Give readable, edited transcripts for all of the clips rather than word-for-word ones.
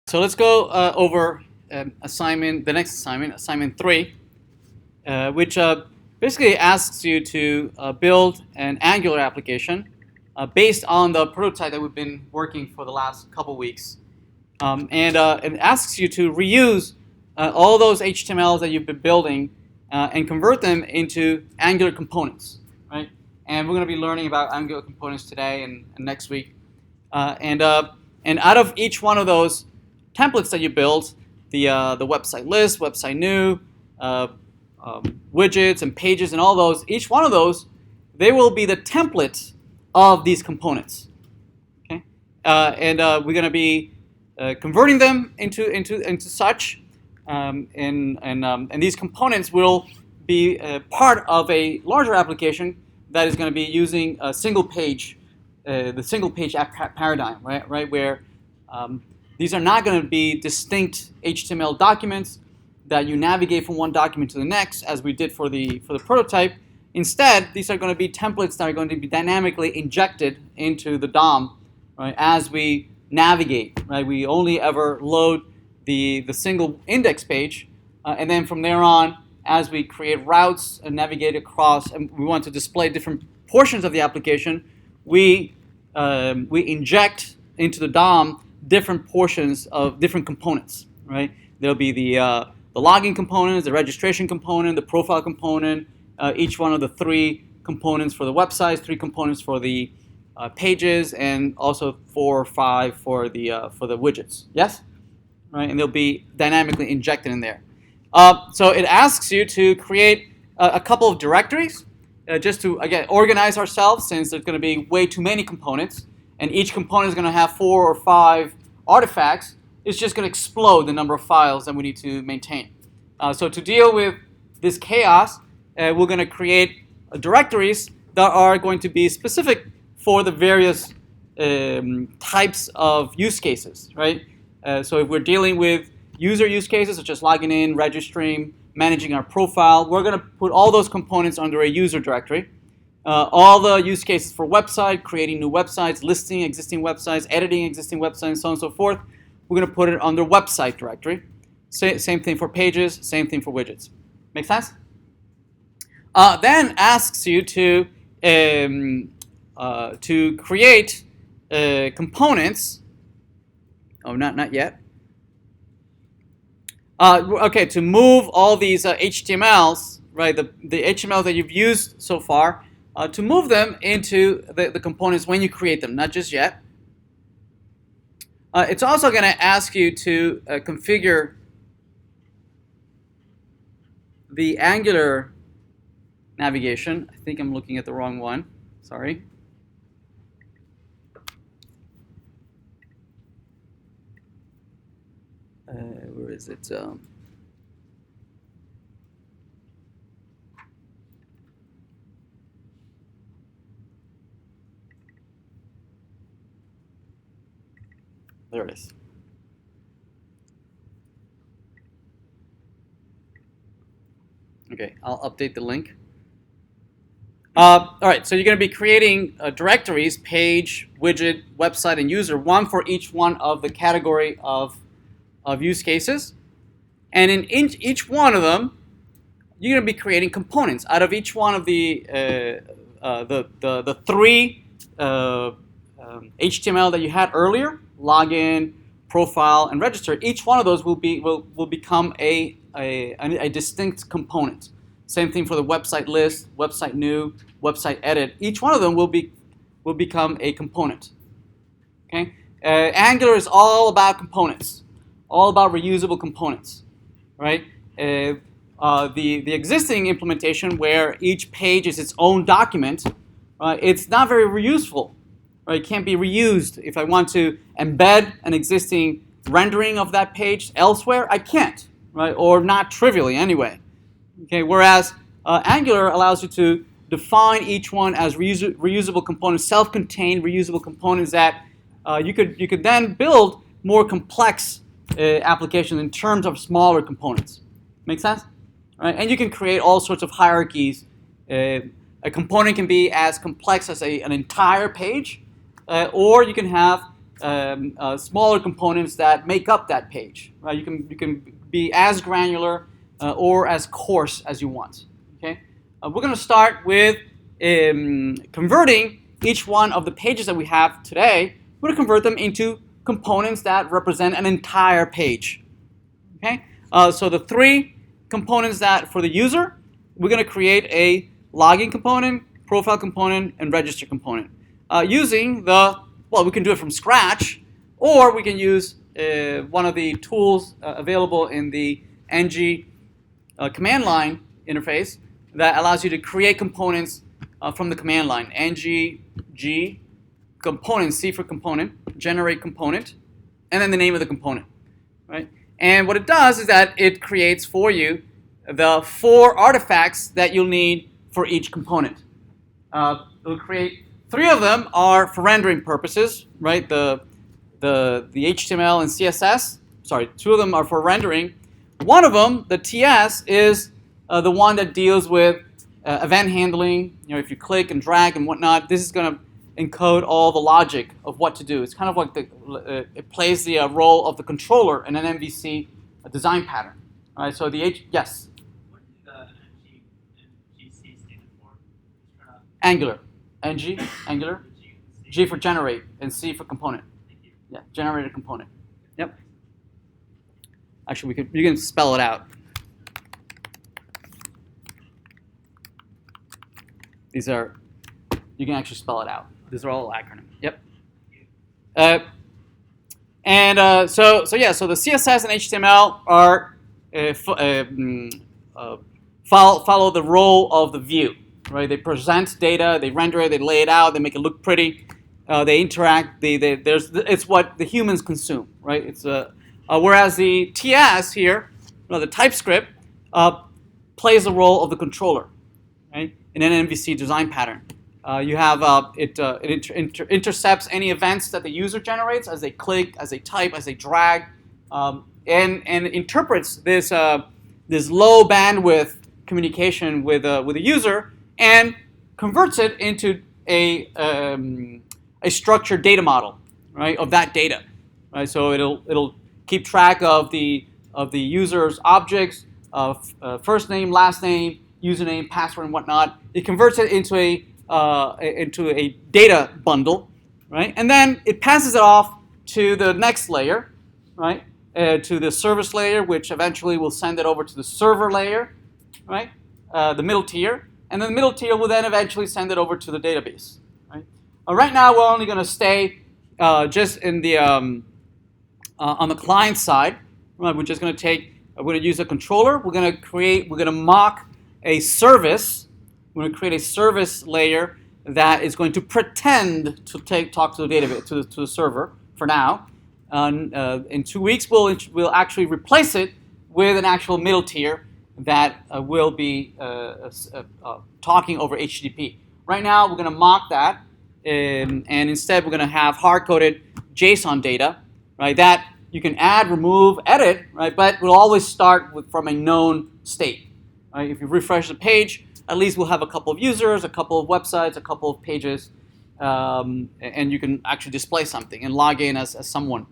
So let's go over the next assignment, assignment 3, which basically asks you to build an Angular application based on the prototype that we've been working for the last couple weeks. And it asks you to reuse all those HTMLs that you've been building and convert them into Angular components, right? And we're going to be learning about Angular components today and next week. And out of each one of those templates that you build, the website list, website new, widgets and pages and all those, each one of those, they will be the template of these components. Okay, and we're going to be converting them into such, and these components will be part of a larger application that is going to be using a single page, the single page paradigm, right? Where these are not going to be distinct HTML documents that you navigate from one document to the next, as we did for the prototype. Instead, these are going to be templates that are going to be dynamically injected into the DOM, right, as we navigate. Right, we only ever load the single index page, and then from there on, as we create routes and navigate across, and we want to display different portions of the application, we inject into the DOM different portions of different components. Right, there'll be the login components, the registration component, the profile component, each one of the 3 components for the websites, 3 components for the pages, and also 4 or 5 for the widgets. Yes, right, and they'll be dynamically injected in there. So it asks you to create a couple of directories, just to again organize ourselves, since there's going to be way too many components, and each component is going to have 4 or 5 artifacts. It's just going to explode the number of files that we need to maintain. So to deal with this chaos, we're going to create directories that are going to be specific for the various types of use cases, right? So if we're dealing with user use cases such as logging in, registering, managing our profile, we're going to put all those components under a user directory. All the use cases for website, creating new websites, listing existing websites, editing existing websites, and so on and so forth, we're going to put it under website directory. Same thing for pages, same thing for widgets. Make sense? Then asks you to create components. Oh, not yet. Okay, to move all these HTMLs, right? The HTML that you've used so far, to move them into the components when you create them, not just yet. It's also going to ask you to configure the Angular navigation. I think I'm looking at the wrong one. Sorry. Where is it? There it is. Okay, I'll update the link. All right, so you're going to be creating directories, page, widget, website, and user, one for each one of the category of use cases. And in each one of them, you're going to be creating components. Out of each one of the 3 HTML that you had earlier, login, profile, and register, each one of those will become a distinct component. Same thing for the website list, website new, website edit. Each one of them will become a component. Okay, Angular is all about components, all about reusable components, right? The existing implementation, where each page is its own document, it's not very reuseful. Right? It can't be reused. If I want to embed an existing rendering of that page elsewhere, I can't, right? Or not trivially anyway. Okay. Whereas Angular allows you to define each one as reusable components, self-contained reusable components that you could then build more complex applications in terms of smaller components. Make sense? Right? And you can create all sorts of hierarchies. A component can be as complex as an entire page, or you can have smaller components that make up that page. Right? You can be as granular or as coarse as you want. Okay? We're going to start with converting each one of the pages that we have today. We're going to convert them into components that represent an entire page. Okay? So the three components that for the user, we're going to create a login component, profile component, and register component. Using we can do it from scratch, or we can use one of the tools available in the ng command line interface that allows you to create components from the command line. ng component, C for component, generate component, and then the name of the component. Right? And what it does is that it creates for you the 4 artifacts that you'll need for each component. It'll create 3 of them are for rendering purposes, right? The HTML and CSS. Sorry, 2 of them are for rendering. One of them, the TS, is the one that deals with event handling. You know, if you click and drag and whatnot, this is going to encode all the logic of what to do. It's kind of like it plays the role of the controller in an MVC design pattern. All right, so yes. What did the NGC stand for? Angular. Angular. G for generate, and C for component. Thank you. Yeah, generate a component. Yep. Actually, you can spell it out. You can actually spell it out. These are all acronyms. Yep. So the CSS and HTML are follow the role of the view, right? They present data, they render it, they lay it out, they make it look pretty, they interact. It's what the humans consume, right? It's whereas the TS here, the TypeScript, plays the role of the controller, right? In an MVC design pattern. You have it intercepts any events that the user generates as they click, as they type, as they drag, and interprets this low bandwidth communication with the user and converts it into a structured data model, right, of that data. Right, so it'll keep track of the user's objects, first name, last name, username, password, and whatnot. It converts it into a data bundle, right? And then it passes it off to the next layer, right? To the service layer, which eventually will send it over to the server layer, right? The middle tier, and then the middle tier will then eventually send it over to the database, right? Right now, we're only going to stay just in the on the client side. Right? We're just going to use a controller. We're going to mock a service. We're going to create a service layer that is going to pretend to talk to the database, to the server for now. In 2 weeks, we'll actually replace it with an actual middle tier that will be talking over HTTP. Right now, we're going to mock that, and instead we're going to have hard-coded JSON data, right? That you can add, remove, edit, right? But we'll always start from a known state. Right? If you refresh the page, at least we'll have a couple of users, a couple of websites, a couple of pages, and you can actually display something and log in as someone.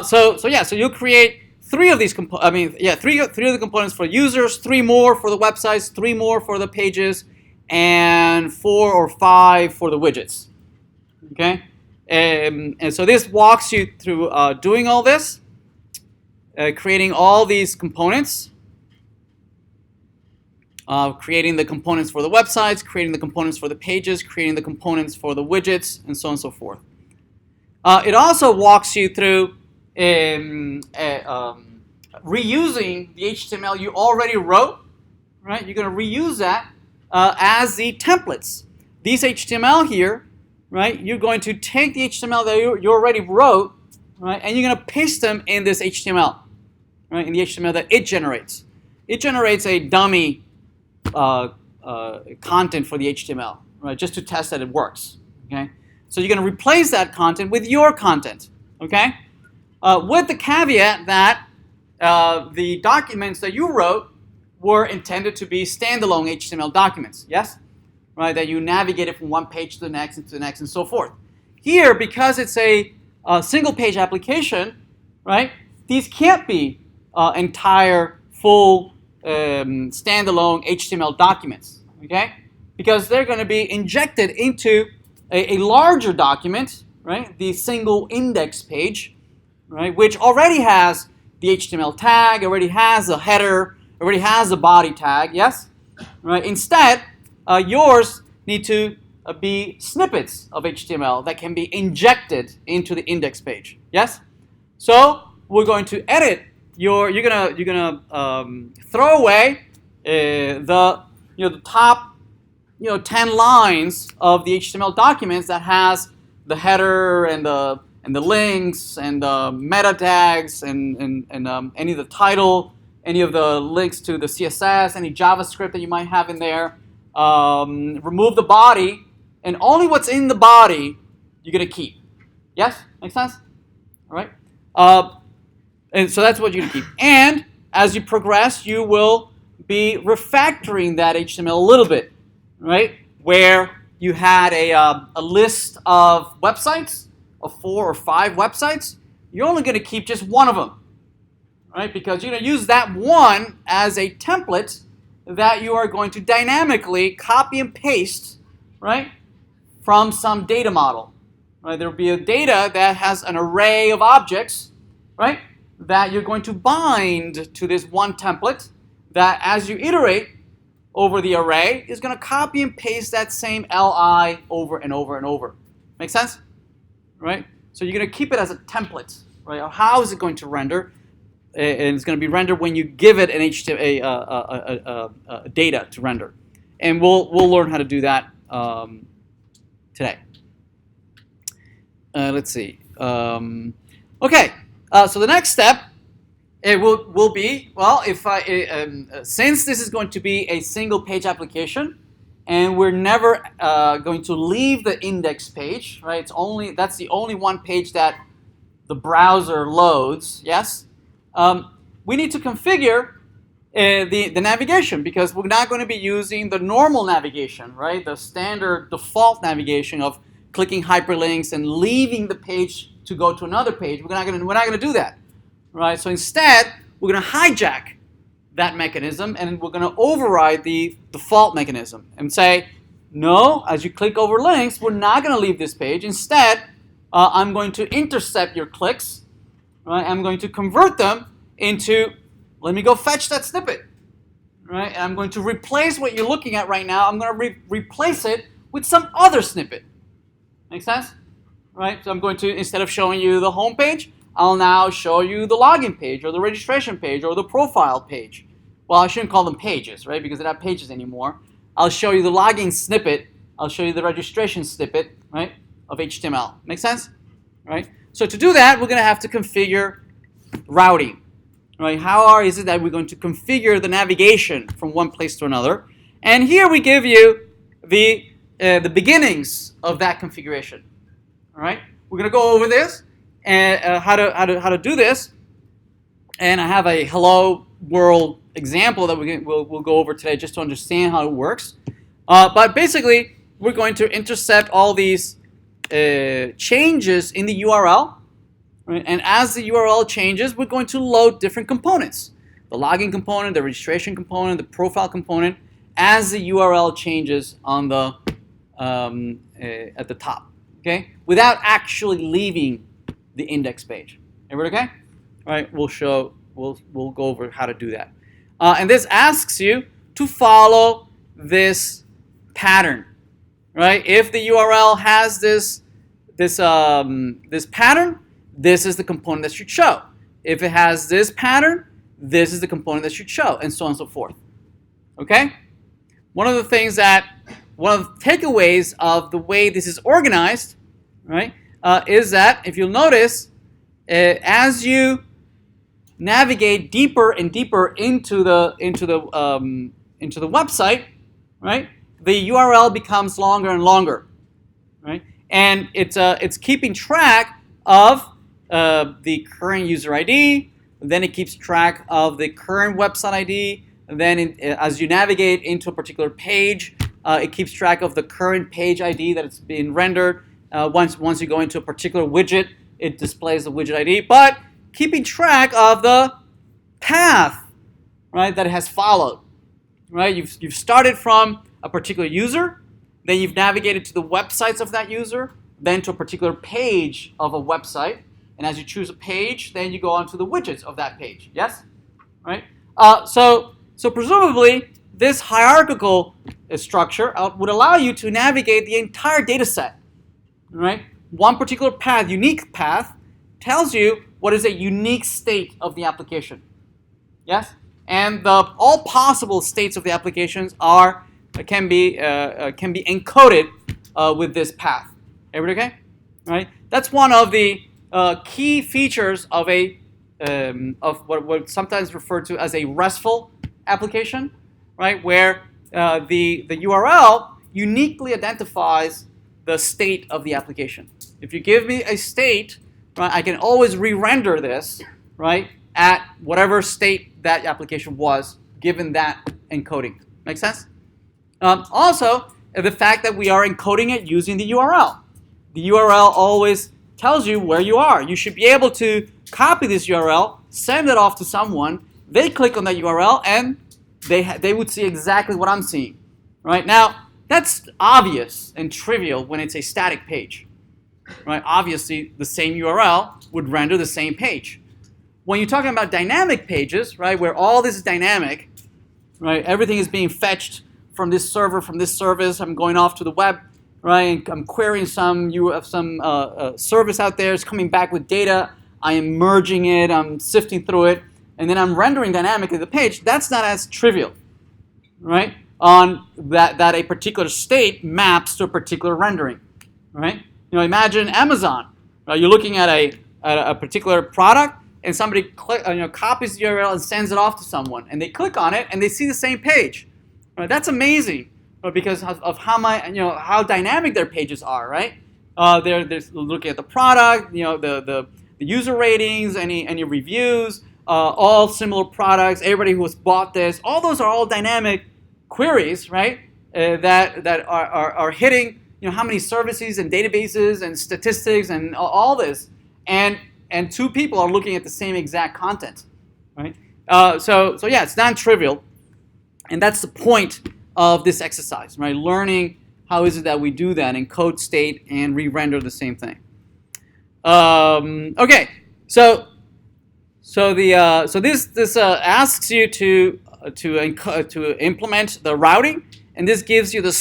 So you'll create 3 of these three of the components for users, 3 more for the websites, 3 more for the pages, and 4 or 5 for the widgets. Okay, and so this walks you through doing all this, creating all these components. Creating the components for the websites, creating the components for the pages, creating the components for the widgets, and so on and so forth. It also walks you through reusing the HTML you already wrote. Right? You're going to reuse that as the templates. These HTML here, right? You're going to take the HTML that you already wrote, right? And you're going to paste them in this HTML, right? In the HTML that it generates. It generates a dummy content for the HTML, right? Just to test that it works. Okay. So you're going to replace that content with your content. Okay. With the caveat that the documents that you wrote were intended to be standalone HTML documents. Yes. Right. That you navigated from one page to the next and to the next and so forth. Here, because it's a single page application, right? These can't be entire, full, standalone HTML documents, okay? Because they're going to be injected into a larger document, right? The single index page, right? Which already has the HTML tag, already has a header, already has a body tag, yes? Right? Instead, yours need to be snippets of HTML that can be injected into the index page, yes? So we're going to edit you're gonna throw away the top 10 lines of the HTML documents that has the header and the links and the meta tags and any of the title, any of the links to the CSS, any JavaScript that you might have in there. Remove the body, and only what's in the body you're gonna keep. Yes, makes sense. All right. And so that's what you're going to keep. And as you progress, you will be refactoring that HTML a little bit, right? Where you had a list of websites, of 4 or 5 websites, you're only going to keep just one of them, right? Because you're going to use that one as a template that you are going to dynamically copy and paste, right, from some data model. Right? There will be a data that has an array of objects, right, that you're going to bind to this one template that as you iterate over the array is going to copy and paste that same li over and over and over. Make sense? Right? So you're going to keep it as a template. Right? How is it going to render? And it's going to be rendered when you give it an HTML data to render. And we'll learn how to do that today. Let's see. Okay. So the next step it will be, well, if since this is going to be a single page application, and we're never going to leave the index page, right? That's the only one page that the browser loads. Yes, we need to configure the navigation, because we're not going to be using the normal navigation, right? The standard default navigation of clicking hyperlinks and leaving the page to go to another page. We're not going to do that, right? So instead, we're going to hijack that mechanism, and we're going to override the default mechanism and say, no, as you click over links, we're not going to leave this page. Instead, I'm going to intercept your clicks, right? I'm going to convert them into, let me go fetch that snippet, right? And I'm going to replace what you're looking at right now. I'm going to replace it with some other snippet. Make sense? Right? So I'm going to, instead of showing you the home page, I'll now show you the login page or the registration page or the profile page. Well, I shouldn't call them pages, right? Because they're not pages anymore. I'll show you the login snippet. I'll show you the registration snippet, right, of HTML. Make sense? Right? So to do that, we're going to have to configure routing. Right? How is it that we're going to configure the navigation from one place to another? And here we give you the beginnings of that configuration. All right, we're going to go over this and how to do this. And I have a hello world example that we'll go over today just to understand how it works. But basically, we're going to intercept all these changes in the URL. Right? And as the URL changes, we're going to load different components. The login component, the registration component, the profile component, as the URL changes on the at the top. Okay, without actually leaving the index page. Everybody okay? All right, we'll go over how to do that. And this asks you to follow this pattern, right? If the URL has this pattern, this is the component that should show. If it has this pattern, this is the component that should show, and so on and so forth. Okay? One of the takeaways of the way this is organized, right, is that if you'll notice, as you navigate deeper and deeper into the website, right, the URL becomes longer and longer, right, and it's keeping track of the current user ID, then it keeps track of the current website ID, and then as you navigate into a particular page, it keeps track of the current page ID that it's being rendered. Once you go into a particular widget, it displays the widget ID, but keeping track of the path, right, that it has followed. Right? You've started from a particular user, then you've navigated to the websites of that user, then to a particular page of a website, and as you choose a page, then you go on to the widgets of that page. Yes? Right? So presumably, this hierarchical structure would allow you to navigate the entire data set. Right? One particular path, unique path, tells you what is a unique state of the application. Yes? And all possible states of the applications can be encoded with this path. Everybody okay? Right? That's one of the key features of what's sometimes referred to as a RESTful application, right? Where the URL uniquely identifies the state of the application. If you give me a state, right, I can always re-render this, right, at whatever state that application was given that encoding. Make sense? Also, the fact that we are encoding it using the URL. The URL always tells you where you are. You should be able to copy this URL, send it off to someone, they click on that URL, and they would see exactly what I'm seeing. Right? Now, that's obvious and trivial when it's a static page. Right? Obviously, the same URL would render the same page. When you're talking about dynamic pages, right, where all this is dynamic, right, everything is being fetched from this server, from this service, I'm going off to the web, right, and I'm querying some service out there, it's coming back with data, I am merging it, I'm sifting through it, and then I'm rendering dynamically the page. That's not as trivial, right, on that a particular state maps to a particular rendering, right? You know, imagine Amazon, right? You're looking at a particular product, and somebody copies the URL and sends it off to someone, and they click on it and they see the same page. Right? That's amazing, right? Because of how dynamic their pages are, right? They're looking at the product, the user ratings, any reviews, all similar products, everybody who has bought this. All those are all dynamic queries, right? That are hitting how many services and databases and statistics and all this, and two people are looking at the same exact content, right? So yeah, it's non-trivial, and that's the point of this exercise, right? Learning how is it that we do that, encode state and re-render the same thing. Okay, so this asks you to implement the routing, and this gives you the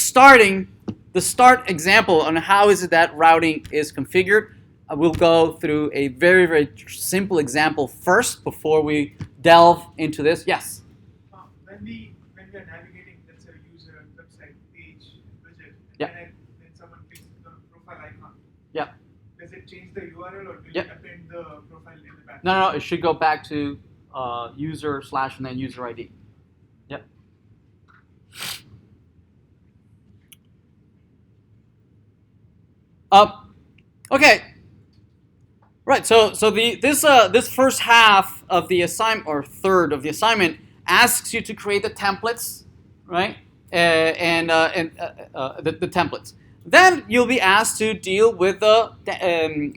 start example on how is it that routing is configured. We'll go through a very, very simple example first before we delve into this. Yes? When we are navigating, let's say, user website page widget, yep. and then someone clicks the profile icon. Yeah. Does it change the URL or do yep. you append the profile in the back? No, it should go back to user / and then user ID. Yep. Okay. Right, so this first half of the assignment, or third of the assignment, asks you to create the templates, right? The templates. Then you'll be asked to deal with the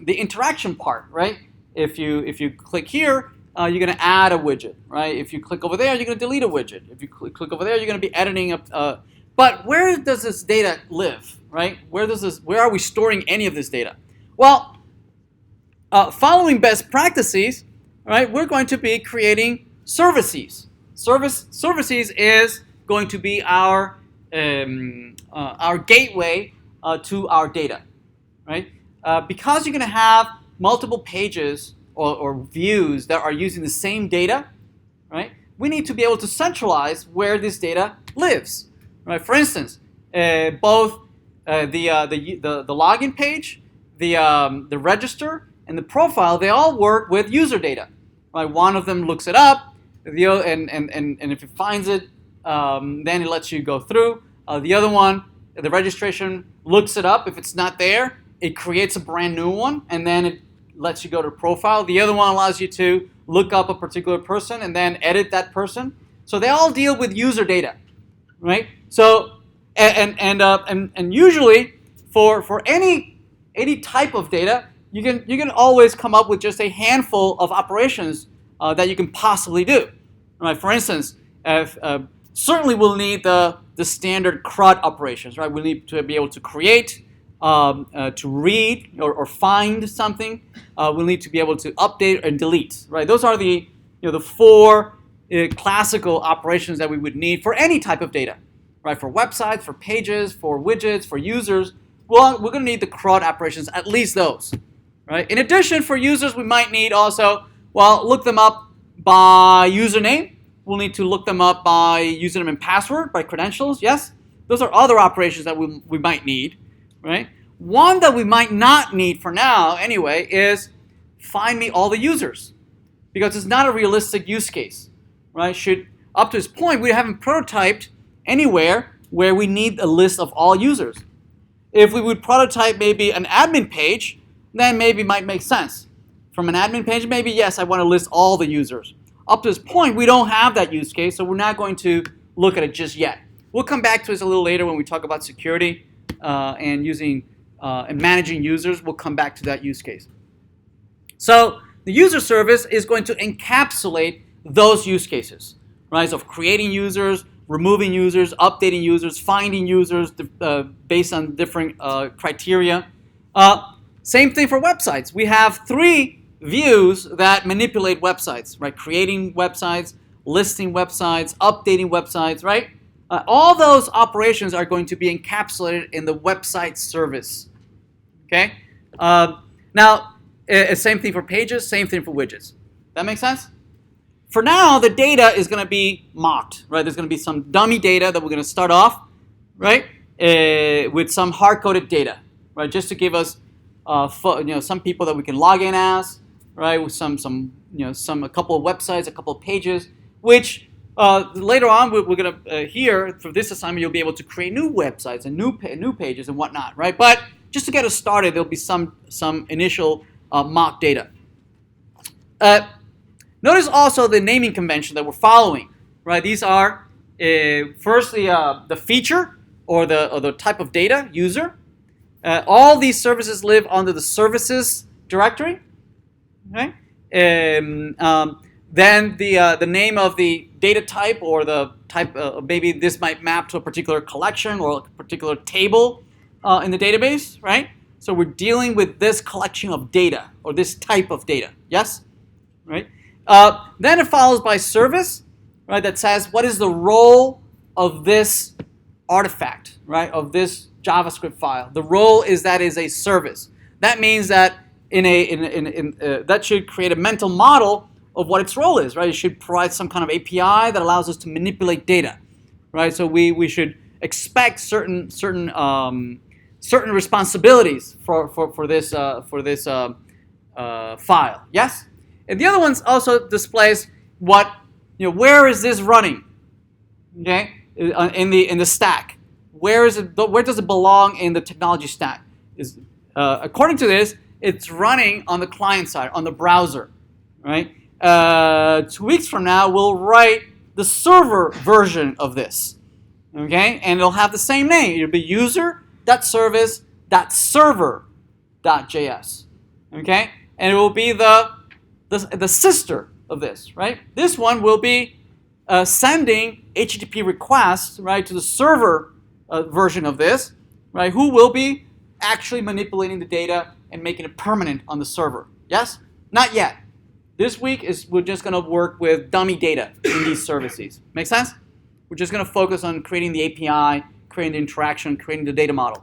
interaction part, right? If you click here, you're going to add a widget, right? If you click over there, you're going to delete a widget. If you click over there, you're going to be editing but where does this data live, right? Where are we storing any of this data? Well, following best practices, right, we're going to be creating services. Services is going to be our gateway to our data, right? Because you're going to have multiple pages or views that are using the same data, right? We need to be able to centralize where this data lives, right? For instance, both the login page, the register, and the profile, they all work with user data. Right? One of them looks it up, and if it finds it, then it lets you go through. The other one, the registration, looks it up. If it's not there, it creates a brand new one, and then it lets you go to profile. The other one allows you to look up a particular person and then edit that person. So they all deal with user data, right? So and usually for any type of data, you can always come up with just a handful of operations that you can possibly do. Right? For instance, certainly we'll need the standard CRUD operations. Right? We'll need to be able to create, to read or find something. We'll need to be able to update and delete. Right? Those are the the four classical operations that we would need for any type of data. Right? For websites, for pages, for widgets, for users. Well, we're going to need the CRUD operations, at least those. Right? In addition, for users, we might need also, well, look them up by username. We'll need to look them up by username and password, by credentials, yes? Those are other operations that we might need, right? One that we might not need for now, anyway, is find me all the users. Because it's not a realistic use case, right? Up to this point, we haven't prototyped anywhere where we need a list of all users. If we would prototype maybe an admin page, then maybe it might make sense. From an admin page, maybe yes, I want to list all the users. Up to this point, we don't have that use case, so we're not going to look at it just yet. We'll come back to this a little later when we talk about security and using and managing users. We'll come back to that use case. So the user service is going to encapsulate those use cases, right? So creating users, removing users, updating users, finding users based on different criteria. Same thing for websites. We have 3 views that manipulate websites, right? Creating websites, listing websites, updating websites, right? All those operations are going to be encapsulated in the website service, okay? Now, same thing for pages, same thing for widgets. That make sense? For now, the data is going to be mocked, right? There's going to be some dummy data that we're going to start off, right, with some hard-coded data, right, just to give us, some people that we can log in as, right, with a couple of websites, a couple of pages, which later on we're going to here for this assignment you'll be able to create new websites and new pages and whatnot, right? But just to get us started, there'll be some initial mock data. Notice also the naming convention that we're following, right? These are firstly the feature or the type of data, user. All these services live under the services directory, right? Then the name of the data type or the type, maybe this might map to a particular collection or a particular table in the database, right? So we're dealing with this collection of data or this type of data, yes? Right? Then it follows by service, right? That says what is the role of this artifact, right? Of this JavaScript file. The role is that is a service. That means that that should create a mental model of what its role is, right? It should provide some kind of API that allows us to manipulate data, right? So we should expect certain responsibilities for this file. Yes. And the other one also displays where is this running? Okay, in the stack. Where is it? Where does it belong in the technology stack? According to this, it's running on the client side, on the browser, right? 2 weeks from now, we'll write the server version of this, okay? And it'll have the same name. It'll be user.service.server.js, okay? And it will be the sister of this, right? This one will be sending HTTP requests, right, to the server version of this, right? Who will be actually manipulating the data and making it permanent on the server. Yes? Not yet. This week we're just going to work with dummy data in these services. Make sense? We're just going to focus on creating the API, creating the interaction, creating the data model.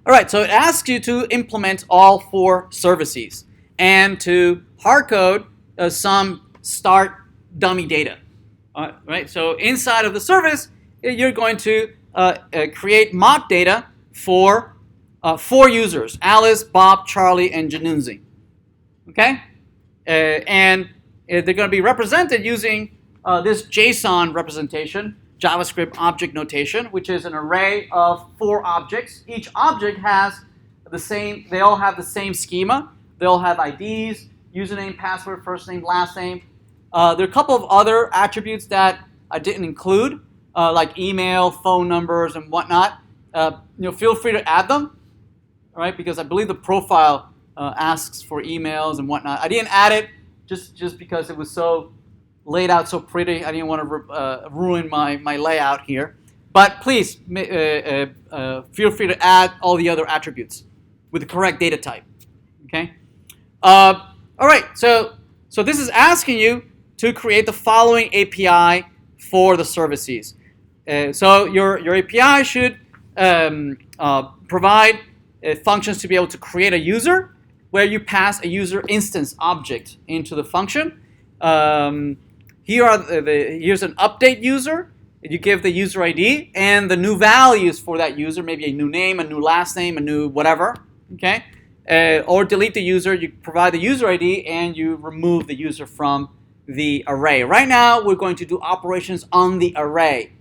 All right, so it asks you to implement all 4 services and to hardcode some start dummy data. Right? So inside of the service, you're going to create mock data for 4 users: Alice, Bob, Charlie, and Janunzi. Okay? And they're going to be represented using this JSON representation, JavaScript object notation, which is an array of 4 objects. Each object has they all have the same schema. They all have IDs, username, password, first name, last name. There are a couple of other attributes that I didn't include, like email, phone numbers, and whatnot. Feel free to add them, right? Because I believe the profile asks for emails and whatnot. I didn't add it just because it was so laid out so pretty. I didn't want to ruin my layout here. But please feel free to add all the other attributes with the correct data type. Okay. All right. So this is asking you to create the following API for the services. So your API should provide functions to be able to create a user, where you pass a user instance object into the function. Here's an update user. You give the user ID and the new values for that user, maybe a new name, a new last name, a new whatever. Okay, or delete the user. You provide the user ID and you remove the user from the array. Right now, we're going to do operations on the array.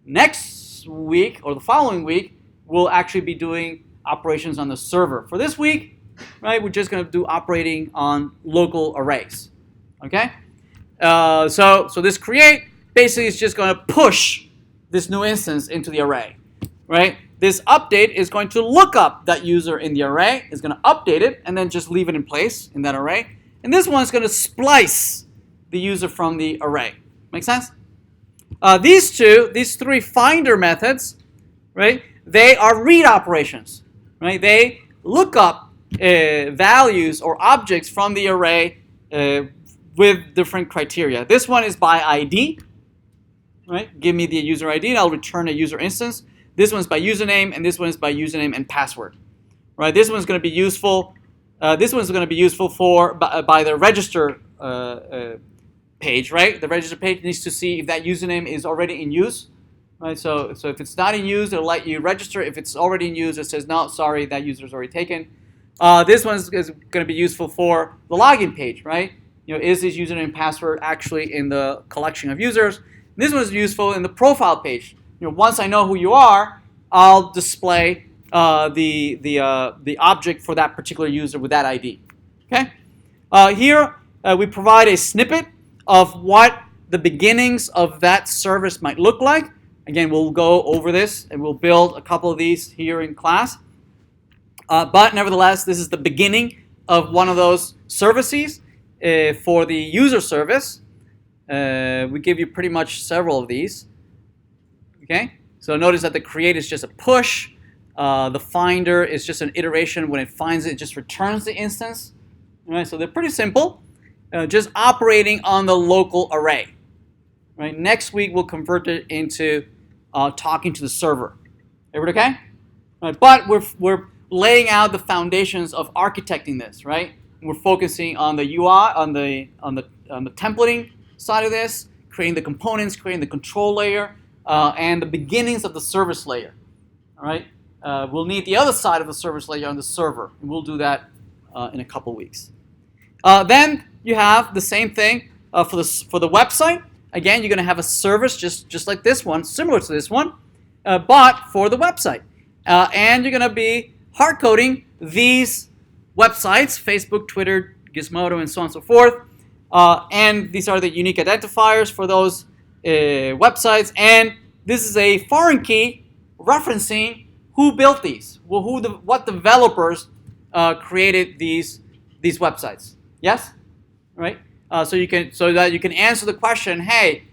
Next week or the following week, we'll actually be doing operations on the server. For this week, right, we're just going to do operating on local arrays. Okay, so this create basically is just going to push this new instance into the array, right? This update is going to look up that user in the array, is going to update it, and then just leave it in place in that array. And this one is going to splice the user from the array. Make sense? These three finder methods, right? They are read operations, right? They look up values or objects from the array with different criteria. This one is by ID, right? Give me the user ID, and I'll return a user instance. This one's by username, and this one is by username and password, right? This one's going to be useful. This one's going to be useful for by the register page, right? The register page needs to see if that username is already in use, right? So if it's not in use, it'll let you register. If it's already in use, it says no, sorry, that user is already taken. This one is going to be useful for the login page, right? Is this username and password actually in the collection of users? This one is useful in the profile page. Once I know who you are, I'll display the object for that particular user with that ID. Okay. Here we provide a snippet of what the beginnings of that service might look like. Again, we'll go over this and we'll build a couple of these here in class. But nevertheless, this is the beginning of one of those services for the user service. We give you pretty much several of these. Okay, so notice that the create is just a push. The finder is just an iteration. When it finds it, it just returns the instance. All right, so they're pretty simple. Just operating on the local array. Right. Next week we'll convert it into talking to the server. Everybody okay? Right, but we're laying out the foundations of architecting this. Right. We're focusing on the UI, on the templating side of this, creating the components, creating the control layer, and the beginnings of the service layer. All right. We'll need the other side of the service layer on the server, and we'll do that in a couple weeks. Then you have the same thing for the website. Again, you're going to have a service just like this one, similar to this one, but for the website. And you're going to be hard coding these websites: Facebook, Twitter, Gizmodo, and so on and so forth. And these are the unique identifiers for those websites. And this is a foreign key referencing who built these, what developers created these websites. Yes, right. So that you can answer the question, hey,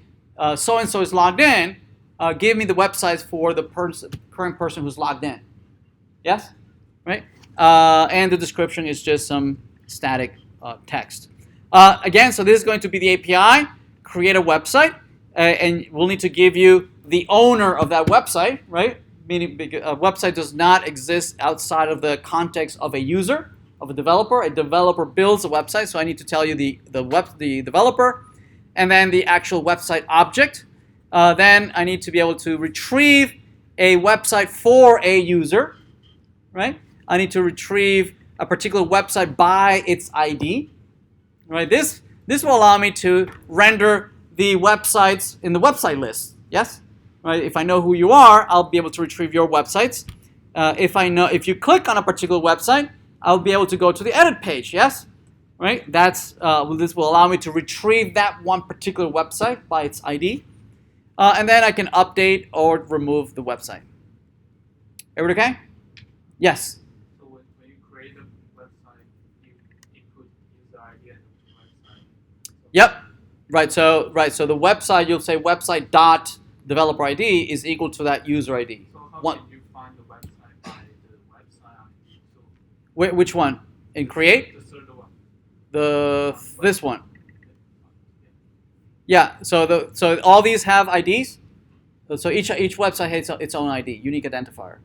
so and so is logged in. Give me the websites for the current person who's logged in. Yes, right. And the description is just some static text. Again, so this is going to be the API. Create a website, and we'll need to give you the owner of that website, right? Meaning a website does not exist outside of the context of a user, of a developer. A developer builds a website, so I need to tell you the developer, and then the actual website object. Then I need to be able to retrieve a website for a user, right? I need to retrieve a particular website by its ID, right? This will allow me to render the websites in the website list. Yes. Right, if I know who you are, I'll be able to retrieve your websites. If you click on a particular website, I'll be able to go to the edit page. Yes, right. This will allow me to retrieve that one particular website by its ID, and then I can update or remove the website. Everybody okay? Yes. So when you create a website, Yep. Right. So the website, you'll say website dot developer ID is equal to that user ID. So how One, can you find the website by the website on each tool? which one? In create? The third one. This one. Yeah. So all these have IDs. So each website has its own ID, unique identifier.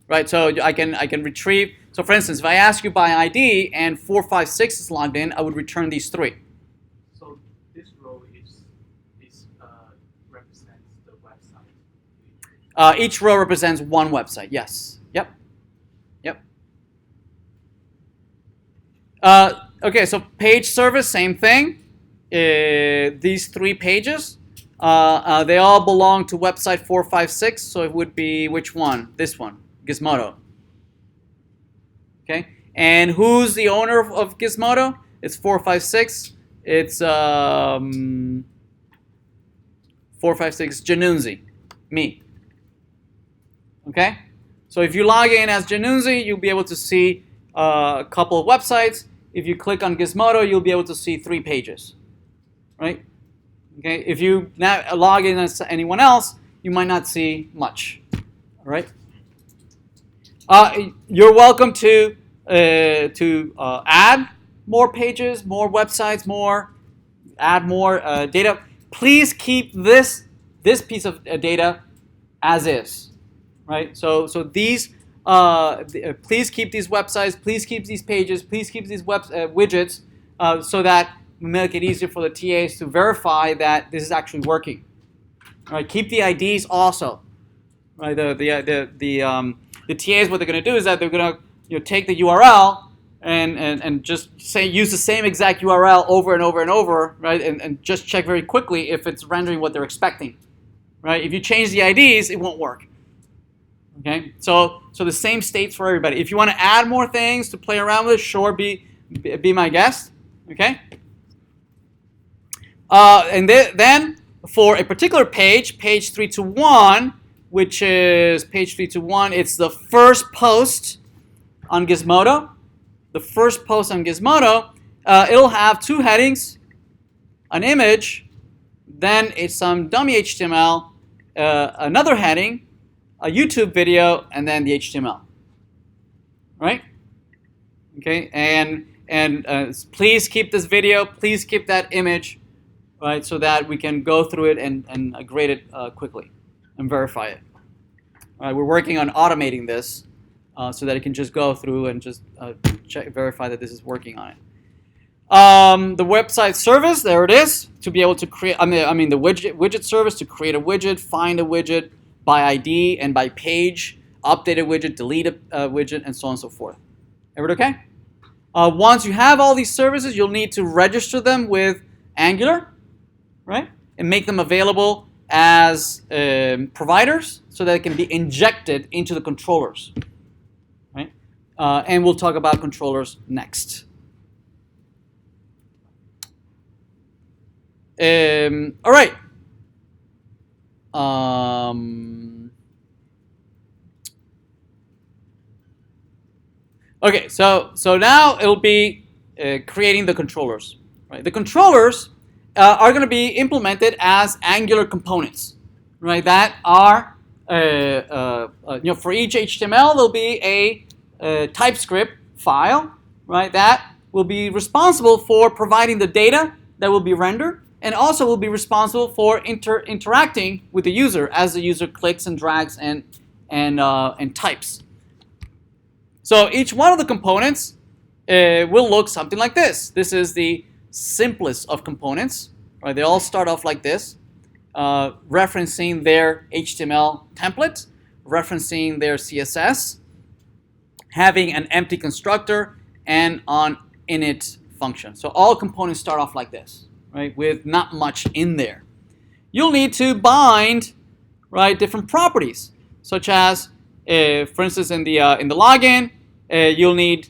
Right. So I can retrieve. So for instance, if I ask you by ID and 456 is logged in, I would return these three. So this row represents the website. Each row represents one website. Yes. Yep. Yep. Okay. So page service, same thing. These 3 pages, they all belong to website 456. So it would be which one? This one, Gizmodo. Okay. And who's the owner of Gizmodo? It's 456. It's 456 Janunzi, me. Okay. So if you log in as Janunzi, you'll be able to see a couple of websites. If you click on Gizmodo, you'll be able to see 3 pages. Right? Okay. If you now log in as anyone else, you might not see much. All right. You're welcome to add more pages, more websites, add more data. Please keep this piece of data as is. Right. So these. Please keep these websites. Please keep these pages. Please keep these widgets so that we make it easier for the TAs to verify that this is actually working. All right. Keep the IDs also. Right. The TAs, what they're going to do is that they're going to take the URL and just use the same exact URL over and over and over, right? And just check very quickly if it's rendering what they're expecting, right? If you change the IDs, it won't work. Okay, so the same states for everybody. If you want to add more things to play around with, sure, be my guest. Okay. And then for a particular page 321, which is page 321, it's the first post on Gizmodo. The first post on Gizmodo, it'll have 2 headings, an image, then it's some dummy HTML, another heading, a YouTube video, and then the HTML. Right? Okay, and please keep this video, please keep that image, right, so that we can go through it and grade it quickly and verify it. All right, we're working on automating this so that it can just go through and just verify that this is working on it. The website service, there it is, to be able to create. I mean the widget service to create a widget, find a widget by ID and by page, update a widget, delete a widget, and so on and so forth. Everybody okay? Once you have all these services, you'll need to register them with Angular, right? And make them available as providers so that it can be injected into the controllers, right? And we'll talk about controllers next. All right. Okay, so now it'll be creating the controllers. Right? The controllers are going to be implemented as Angular components, right? That are for each HTML there'll be a TypeScript file, right? That will be responsible for providing the data that will be rendered, and also will be responsible for interacting with the user as the user clicks and drags and types. So each one of the components will look something like this. This is the simplest of components. Right? They all start off like this, referencing their HTML template, referencing their CSS, having an empty constructor, and an init function. So all components start off like this, right, with not much in there. You'll need to bind, right, different properties, such as, for instance, in the login, you'll need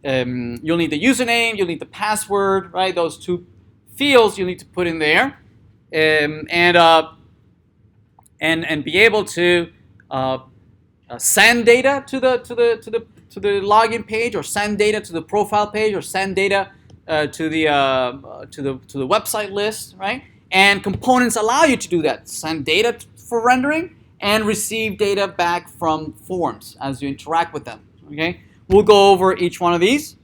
the username, you'll need the password, right? Those 2 fields you'll need to put in there, and be able to send data to the login page, or send data to the profile page, or send data to the website list, right? And components allow you to do that. Send data for rendering and receive data back from forms as you interact with them. Okay, we'll go over each one of these.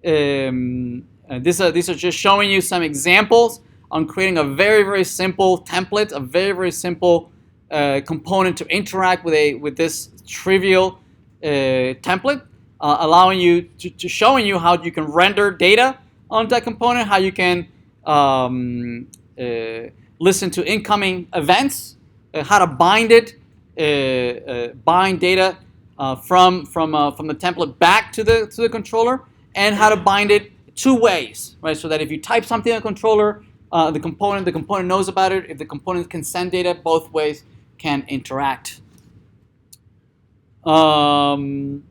These are just showing you some examples on creating a very simple template, a very simple component to interact with this trivial template, allowing you to showing you how you can render data on that component, how you can listen to incoming events, how to bind it, bind data from the template back to the controller, and how to bind it two ways, right? So that if you type something on the controller, the component knows about it. If the component can send data, both ways can interact. So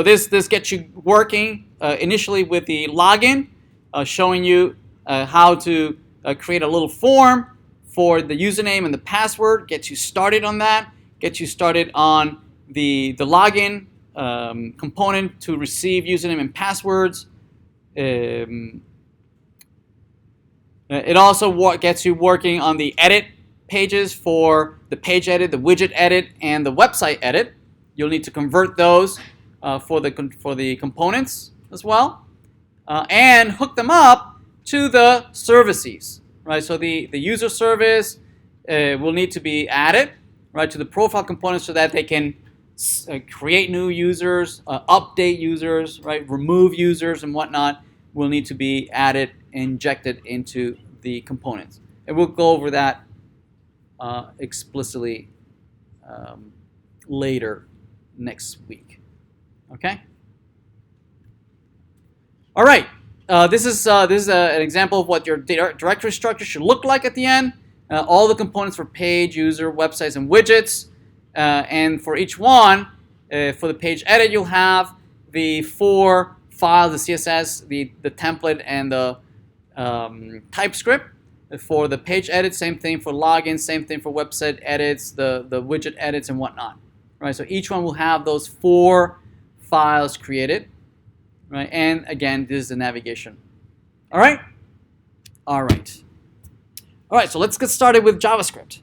this gets you working initially with the login, showing you how to create a little form for the username and the password. Gets you started on that. Gets you started on the login component to receive username and passwords. It also gets you working on the edit pages for the page edit, the widget edit, and the website edit. You'll need to convert those for the components as well, and hook them up to the services, right? So the user service will need to be added, right, to the profile component so that they can create new users, update users, right, remove users and whatnot will need to be added, injected into the components. And we'll go over that explicitly later next week. Okay. All right. This is an example of what your directory structure should look like at the end. All the components for page, user, websites, and widgets. And for each one, for the page edit, you'll have the 4 files: the CSS, the template, and the TypeScript. For the page edit, same thing. For login, same thing. For website edits, the widget edits, and whatnot. Right. So each one will have those 4 files created. Right. And again, this is the navigation. All right. All right. All right. So let's get started with JavaScript.